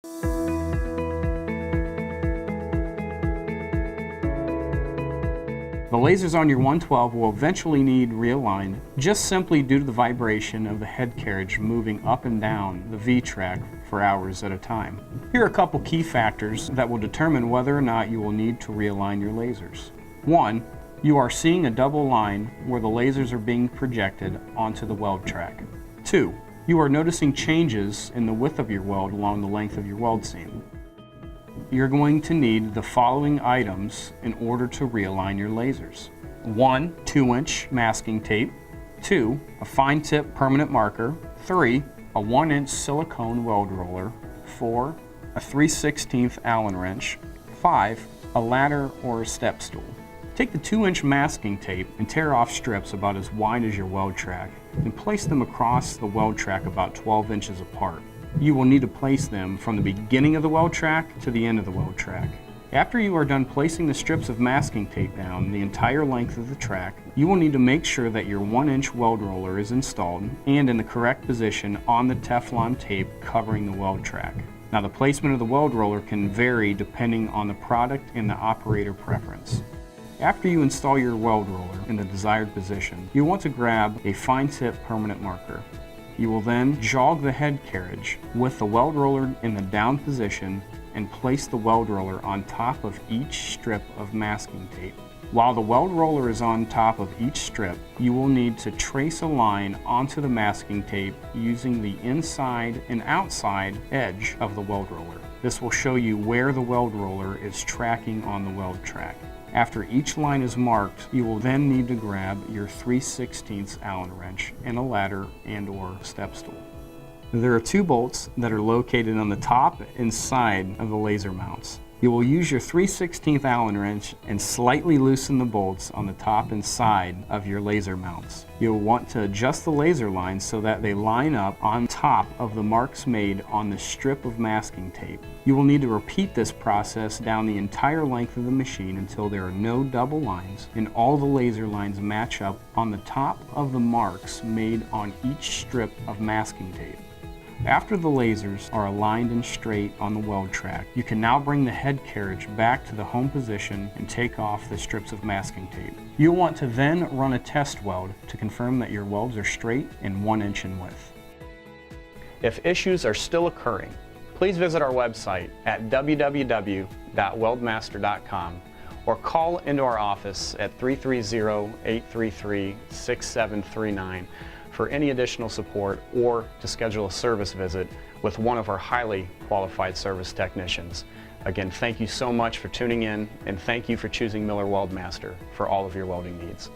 The lasers on your 112 will eventually need realigned, just simply due to the vibration of the head carriage moving up and down the V-track for hours at a time. Here are a couple key factors that will determine whether or not you will need to realign your lasers. 1. You are seeing a double line where the lasers are being projected onto the weld track. 2. You are noticing changes in the width of your weld along the length of your weld seam. You're going to need the following items in order to realign your lasers. 1. 2-inch masking tape. 2. A fine tip permanent marker. 3. A 1-inch silicone weld roller. 4. A 3/16 Allen wrench. 5. A ladder or a step stool. Take the 2-inch masking tape and tear off strips about as wide as your weld track and place them across the weld track about 12 inches apart. You will need to place them from the beginning of the weld track to the end of the weld track. After you are done placing the strips of masking tape down the entire length of the track, you will need to make sure that your 1-inch weld roller is installed and in the correct position on the Teflon tape covering the weld track. Now, the placement of the weld roller can vary depending on the product and the operator preference. After you install your weld roller in the desired position, you want to grab a fine tip permanent marker. You will then jog the head carriage with the weld roller in the down position and place the weld roller on top of each strip of masking tape. While the weld roller is on top of each strip, you will need to trace a line onto the masking tape using the inside and outside edge of the weld roller. This will show you where the weld roller is tracking on the weld track. After each line is marked, you will then need to grab your 3/16 Allen wrench and a ladder and/or step stool. There are 2 bolts that are located on the top and side of the laser mounts. You will use your 3/16 Allen wrench and slightly loosen the bolts on the top and side of your laser mounts. You'll want to adjust the laser lines so that they line up on top of the marks made on the strip of masking tape. You will need to repeat this process down the entire length of the machine until there are no double lines and all the laser lines match up on the top of the marks made on each strip of masking tape. After the lasers are aligned and straight on the weld track, you can now bring the head carriage back to the home position and take off the strips of masking tape. You'll want to then run a test weld to confirm that your welds are straight and 1 inch in width. If issues are still occurring, please visit our website at www.weldmaster.com or call into our office at 330-833-6739 for any additional support or to schedule a service visit with one of our highly qualified service technicians. Again, thank you so much for tuning in, and thank you for choosing Miller Weldmaster for all of your welding needs.